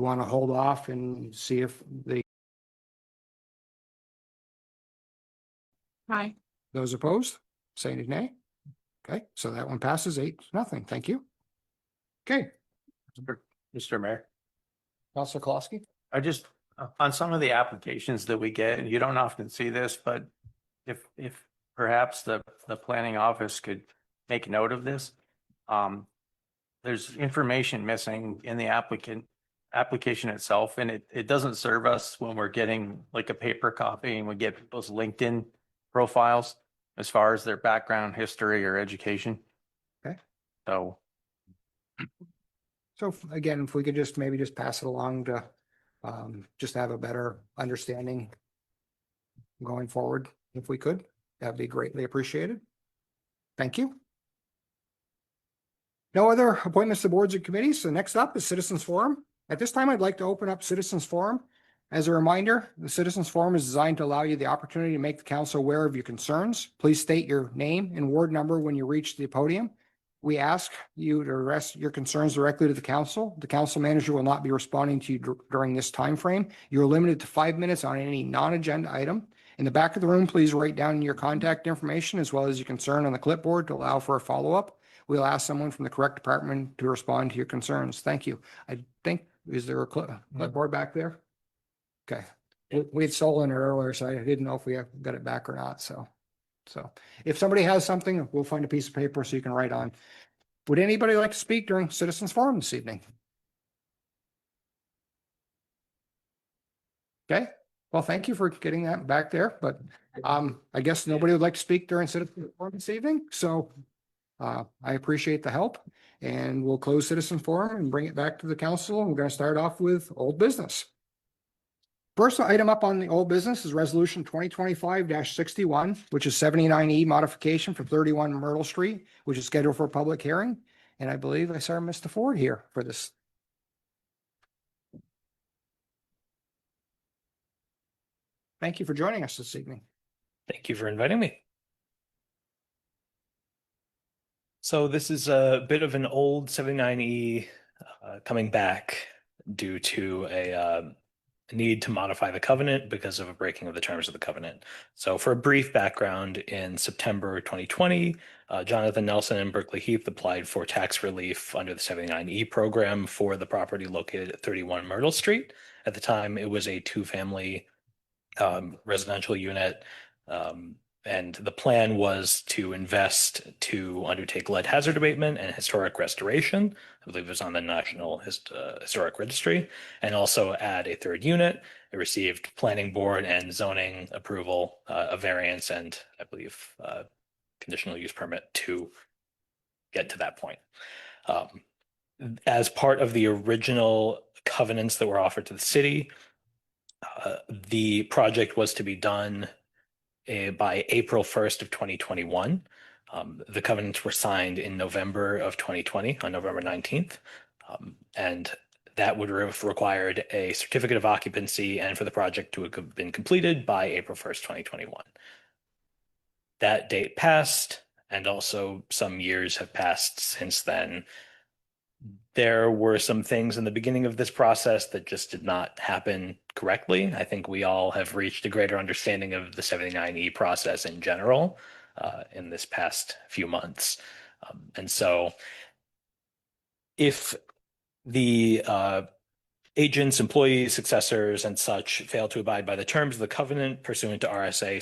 want to hold off and see if the Aye. those opposed, say nay. Okay, so that one passes 8-0. Thank you. Okay, Mr. Mayor, Councilor Kolosky. I just, on some of the applications that we get, and you don't often see this, but if perhaps the planning office could make note of this. There's information missing in the application itself, and it doesn't serve us when we're getting like a paper copy and we get people's LinkedIn profiles as far as their background, history, or education. Okay. So Again, if we could just maybe just pass it along to just have a better understanding going forward, if we could, that'd be greatly appreciated. Thank you. No other appointments to boards and committees. So next up is Citizens Forum. At this time, I'd like to open up Citizens Forum. As a reminder, the Citizens Forum is designed to allow you the opportunity to make the council aware of your concerns. Please state your name and ward number when you reach the podium. We ask you to address your concerns directly to the council. The council manager will not be responding to you during this time frame. You're limited to 5 minutes on any non-agenda item. In the back of the room, please write down your contact information as well as your concern on the clipboard to allow for a follow-up. We'll ask someone from the correct department to respond to your concerns. Thank you. I think, is there a clipboard back there? Okay. We had stolen it earlier, so I didn't know if we got it back or not. So if somebody has something, we'll find a piece of paper so you can write on. Would anybody like to speak during Citizens Forum this evening? Okay. Well, thank you for getting that back there, but I guess nobody would like to speak during Citizens Forum this evening. So I appreciate the help, and we'll close Citizen Forum and bring it back to the council. We're going to start off with old business. First item up on the old business is resolution 2025-61, which is 79E modification for 31 Myrtle Street, which is scheduled for a public hearing. And I believe I saw Mr. Ford here for this. Thank you for joining us this evening. Thank you for inviting me. So this is a bit of an old 79E coming back due to a need to modify the covenant because of a breaking of the terms of the covenant. So for a brief background, in September 2020, Jonathan Nelson and Berkeley Heath applied for tax relief under the 79E program for the property located at 31 Myrtle Street. At the time, it was a two-family residential unit. And the plan was to invest to undertake lead hazard abatement and historic restoration. I believe it was on the National Historic Registry, and also add a third unit. It received planning board and zoning approval, a variance, and I believe conditional use permit to get to that point. As part of the original covenants that were offered to the city, the project was to be done by April 1st of 2021. The covenants were signed in November of 2020, on November 19th. And that would have required a certificate of occupancy and for the project to have been completed by April 1st, 2021. That date passed, and also some years have passed since then. There were some things in the beginning of this process that just did not happen correctly. I think we all have reached a greater understanding of the 79E process in general in this past few months. And so if the agents, employees, successors, and such fail to abide by the terms of the covenant pursuant to RSA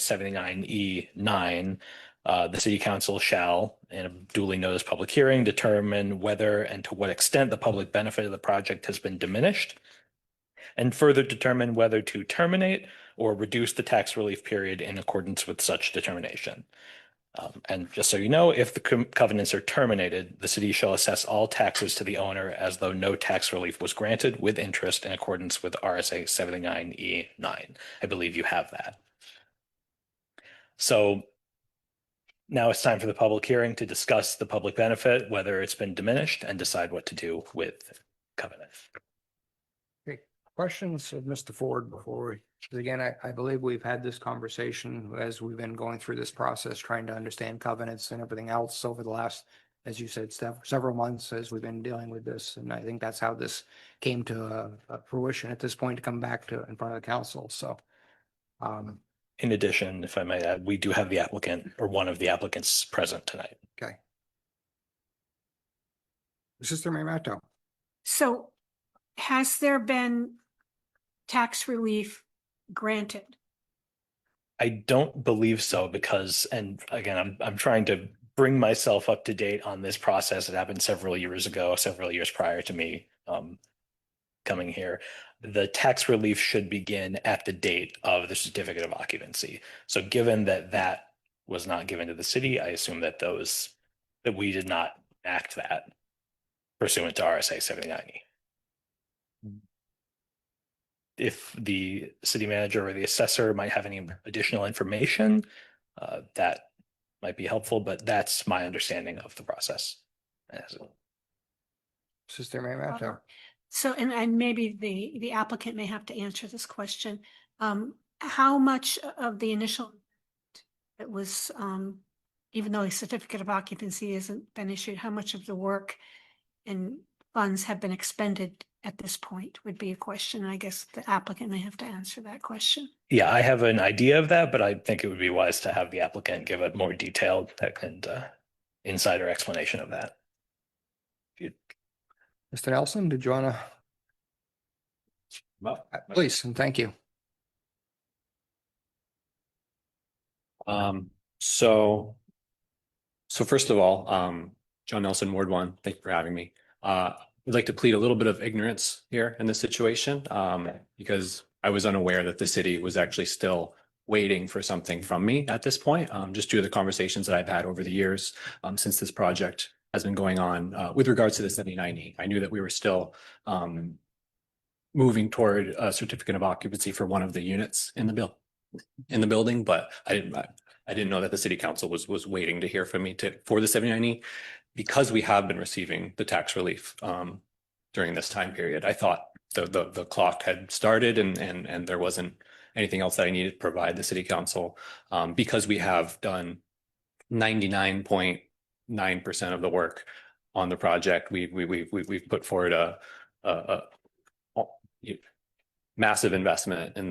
79E9, the city council shall, in a duly noticed public hearing, determine whether and to what extent the public benefit of the project has been diminished, and further determine whether to terminate or reduce the tax relief period in accordance with such determination. And just so you know, if the covenants are terminated, the city shall assess all taxes to the owner as though no tax relief was granted with interest in accordance with RSA 79E9. I believe you have that. So now it's time for the public hearing to discuss the public benefit, whether it's been diminished, and decide what to do with covenant. Okay, questions of Mr. Ford before we, because again, I believe we've had this conversation as we've been going through this process, trying to understand covenants and everything else over the last as you said, several months as we've been dealing with this. And I think that's how this came to a fruition at this point to come back to in front of the council. So, In addition, if I may add, we do have the applicant or one of the applicants present tonight. okay. Sister Myrtle. So has there been tax relief granted? I don't believe so because, and again, I'm trying to bring myself up to date on this process. It happened several years ago, several years prior to me coming here. The tax relief should begin at the date of the certificate of occupancy. So given that that was not given to the city, I assume that that we did not act that pursuant to RSA 79E. If the city manager or the assessor might have any additional information, that might be helpful, but that's my understanding of the process. Sister Myrtle. So, and maybe the applicant may have to answer this question. How much of the initial that was, even though a certificate of occupancy hasn't been issued, how much of the work and funds have been expended at this point would be a question. I guess the applicant may have to answer that question. Yeah, I have an idea of that, but I think it would be wise to have the applicant give a more detailed and insider explanation of that. Mr. Nelson, did you want to? Please, and thank you. So first of all, John Nelson, Ward 1, thank you for having me. We'd like to plead a little bit of ignorance here in this situation, because I was unaware that the city was actually still waiting for something from me at this point, just due to the conversations that I've had over the years, since this project has been going on, with regards to the 79E. I knew that we were still, moving toward a certificate of occupancy for one of the units in the building, but I didn't know that the city council was waiting to hear from me for the 79E. Because we have been receiving the tax relief during this time period, I thought the clock had started and there wasn't anything else that I needed to provide the city council, because we have done 99.9% of the work on the project. We've put forward a massive investment in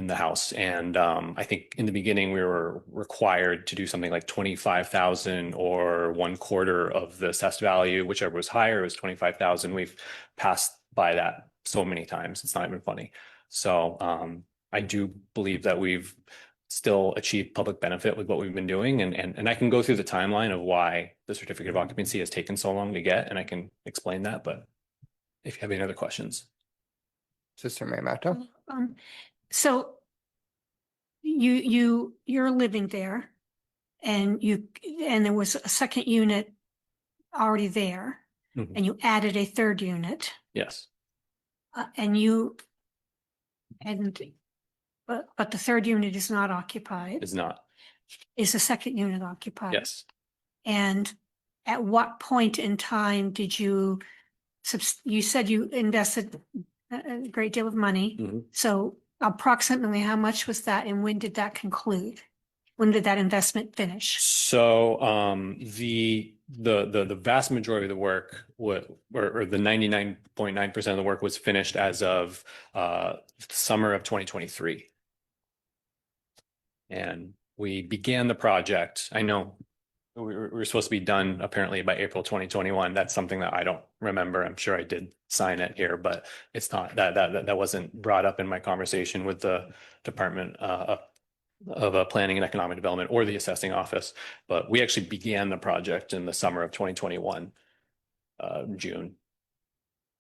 the house. And I think in the beginning we were required to do something like 25,000 or 1/4 of the assessed value, whichever was higher. It was 25,000. We've passed by that so many times. It's not even funny. So I do believe that we've still achieved public benefit with what we've been doing. And I can go through the timeline of why the certificate of occupancy has taken so long to get, and I can explain that. But if you have any other questions. Sister Myrtle. So you're living there and there was a second unit already there, Mhm. and you added a third unit, Yes. but the third unit is not occupied. Is not. Is the second unit occupied? Yes. And at what point in time did you said you invested a great deal of money. Mhm. So approximately how much was that, and when did that conclude? When did that investment finish? So the vast majority of the work or the 99.9% of the work was finished as of summer of 2023. And we began the project. I know we were supposed to be done apparently by April 2021. That's something that I don't remember. I'm sure I did sign it here, but it's not that wasn't brought up in my conversation with the Department of Planning and Economic Development or the assessing office. But we actually began the project in the summer of 2021, June.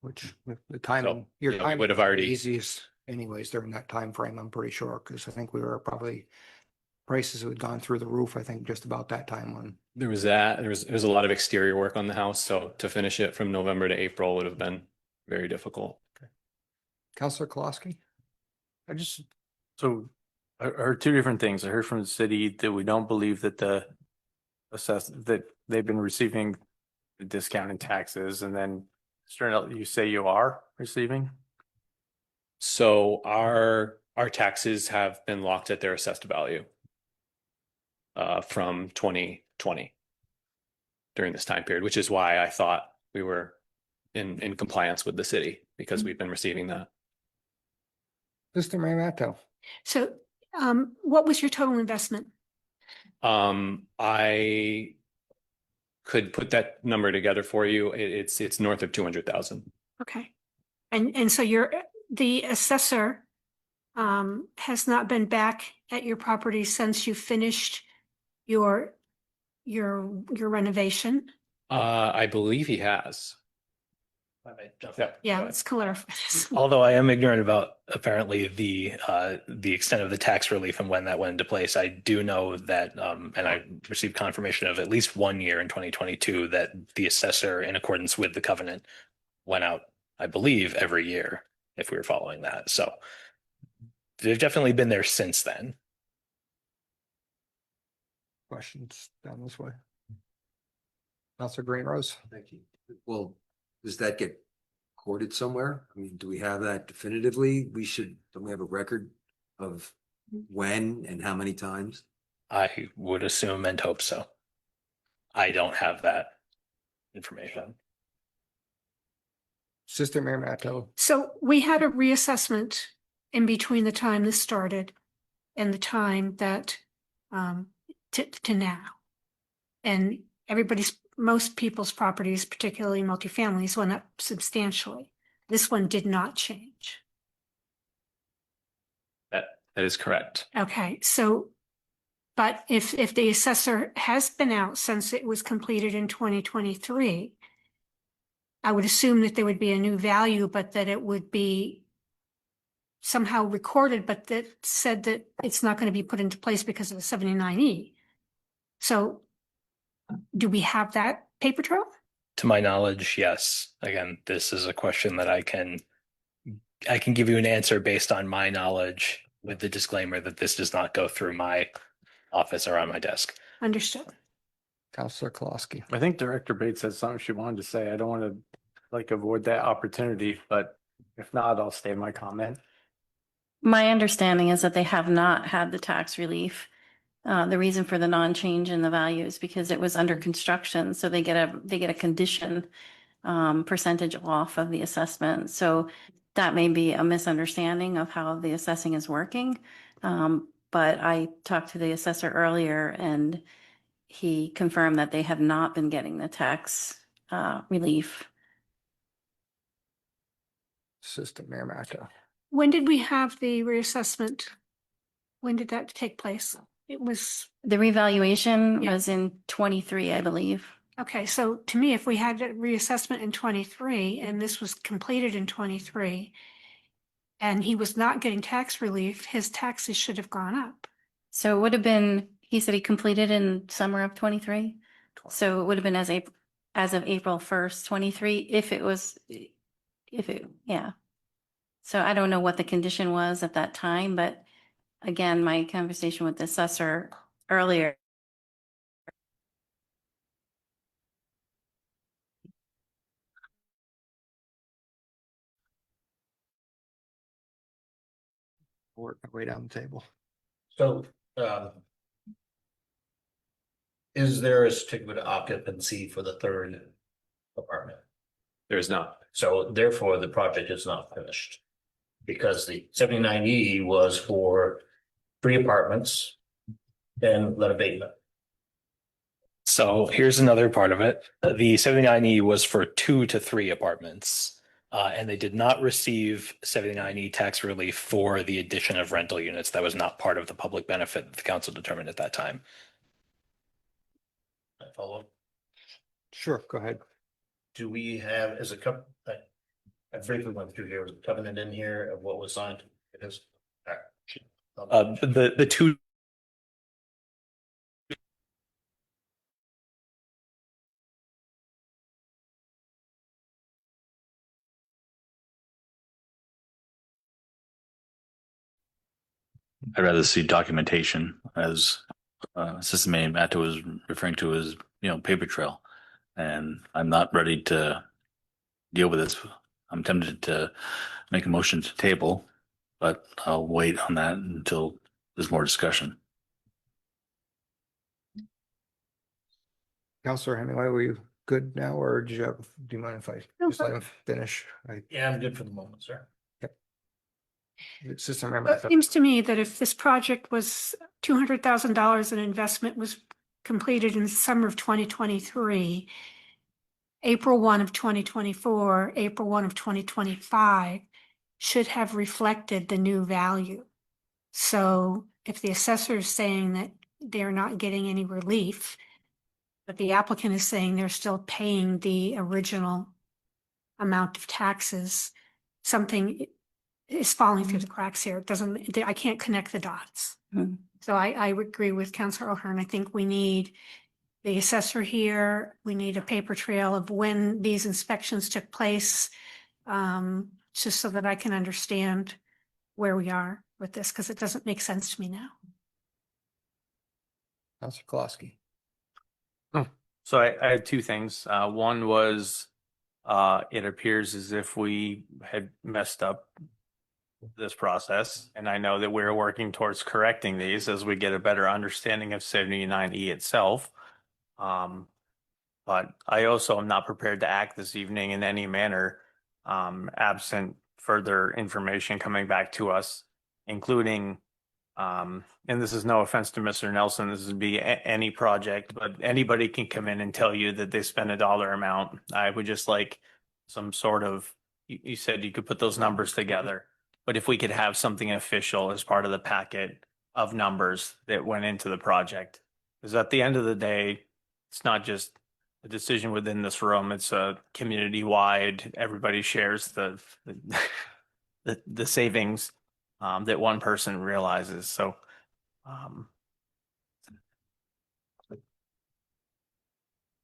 Which the time, So, your yeah, we time would have already- easiest anyways during that time frame, I'm pretty sure, because I think we were probably prices had gone through the roof, I think just about that time when. There was a lot of exterior work on the house. So to finish it from November to April would have been very difficult. Counselor Kolosky? So I heard two different things. I heard from the city that we don't believe that that they've been receiving the discount in taxes, and then you say you are receiving? So our taxes have been locked at their assessed value from 2020 during this time period, which is why I thought we were in compliance with the city, because we've been receiving that. Mr. Marimato, So, what was your total investment? I could put that number together for you. It's north of 200,000. Okay. And so the assessor has not been back at your property since you finished your renovation? I believe he has. Yeah, let's clarify this. Although I am ignorant about apparently the extent of the tax relief and when that went into place, I do know that and I received confirmation of at least 1 year in 2022 that the assessor, in accordance with the covenant, went out, I believe, every year if we were following that. So they've definitely been there since then. questions down this way? Counselor Greenrose? Thank you. Well, does that get recorded somewhere? I mean, do we have that definitively? Don't we have a record of when and how many times? I would assume and hope so. I don't have that information. Sister Marimato, So we had a reassessment in between the time this started and the time that to now. And most people's properties, particularly multifamilies, went up substantially. This one did not change. That is correct. Okay, so, but if the assessor has been out since it was completed in 2023, I would assume that there would be a new value, but that it would be somehow recorded, but that said that it's not going to be put into place because of the 79E. So do we have that paper trail? To my knowledge, yes. Again, this is a question that I can give you an answer based on my knowledge, with the disclaimer that this does not go through my office or on my desk. Understood. Counselor Kolosky. I think Director Bates had something she wanted to say. I don't want to avoid that opportunity, but if not, I'll stay my comment. My understanding is that they have not had the tax relief. The reason for the non-change in the value is because it was under construction, so they get a condition percentage off of the assessment. So that may be a misunderstanding of how the assessing is working. But I talked to the assessor earlier, and he confirmed that they have not been getting the tax relief. Sister Marimato. When did we have the reassessment? When did that take place? It was, The revaluation Yeah. was in 23, I believe. okay, so to me, if we had a reassessment in 23 and this was completed in 23 and he was not getting tax relief, his taxes should have gone up. So it would have been, he said he completed in summer of 23. So it would have been as of April 1st, 23, yeah. So I don't know what the condition was at that time, but again, my conversation with the assessor earlier. Work my way down the table. So, is there a certificate of occupancy for the third apartment? There is not. So therefore, the project is not finished. Because the 79E was for 3 apartments and let abatement. So here's another part of it. The 79E was for 2 to 3 apartments. And they did not receive 79E tax relief for the addition of rental units. That was not part of the public benefit that the council determined at that time. I follow. Sure, go ahead. Do we have as a I briefly went through here, was a covenant in here of what was signed? It is. The two. I'd rather see documentation, as Assistant Mayor Matta was referring to as, paper trail. And I'm not ready to deal with this. I'm tempted to make a motion to table, but I'll wait on that until there's more discussion. Counselor Hemingway, were you good now, or do you mind if I No, just let him finish? Yeah, I'm good for the moment, sir. System member. It seems to me that if this project was $200,000 in investment was completed in the summer of 2023, April 1 of 2024, April 1 of 2025 should have reflected the new value. So if the assessor is saying that they're not getting any relief, but the applicant is saying they're still paying the original amount of taxes, something is falling through the cracks here. It doesn't, I can't connect the dots. Mhm. So I would agree with Councilor O'Hearn. I think we need the assessor here. We need a paper trail of when these inspections took place, just so that I can understand where we are with this, because it doesn't make sense to me now. Counselor Kolosky. So I had two things. One was, it appears as if we had messed up this process. And I know that we're working towards correcting these as we get a better understanding of 79E itself. But I also am not prepared to act this evening in any manner, absent further information coming back to us, including, and this is no offense to Mr. Nelson, this would be any project, but anybody can come in and tell you that they spent a dollar amount. I would just like some sort of, you said you could put those numbers together, but if we could have something official as part of the packet of numbers that went into the project. Because at the end of the day, it's not just a decision within this room, it's a community-wide, everybody shares the savings that one person realizes. So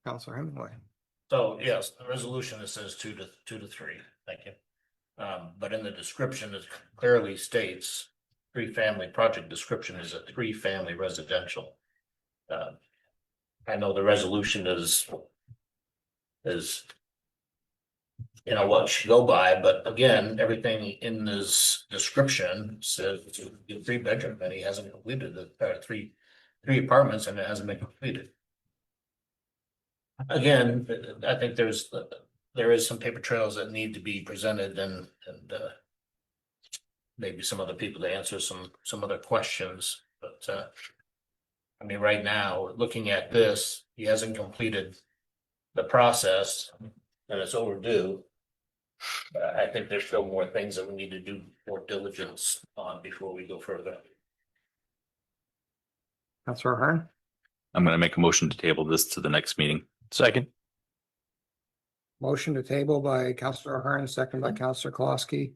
Counselor Hemingway. So yes, the resolution, it says 2 to 3. Thank you. But in the description, it clearly states 3-family project description is a 3-family residential. I know the resolution is what should go by, but again, everything in this description says it's a 3-bedroom, and he hasn't completed the three apartments, and it hasn't been completed. Again, I think there is some paper trails that need to be presented, and maybe some other people to answer some other questions. But I mean, right now, looking at this, he hasn't completed the process, and it's overdue. I think there's still more things that we need to do more diligence on before we go further. Counselor O'Hearn. I'm going to make a motion to table this to the next meeting. second, Motion to table by Counselor O'Hearn, second by Counselor Kolosky.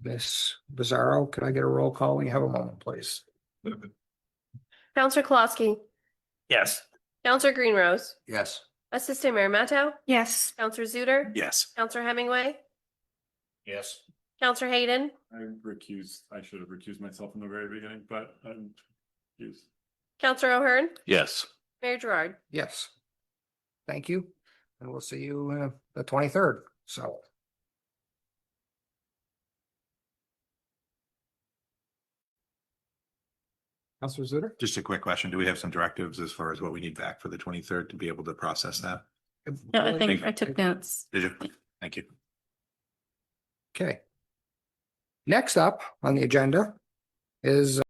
Ms. Bizarro, can I get a roll call when you have a moment, please? Counselor Kolosky, yes. Counselor Greenrose, Yes. Assistant Mayor Matto, Yes, Counselor Zuter, Yes. Counselor Hemingway, Yes. Counselor Hayden, I should have recused myself in the very beginning, but I'm recused. Counselor O'Hearn, Yes. Mayor Gerard. Yes. Thank you, and we'll see you the 23rd, so. Counselor Zutter? Just a quick question. Do we have some directives as far as what we need back for the 23rd to be able to process that? Yeah, I think I took notes. Did you? Thank you. Okay. Next up on the agenda is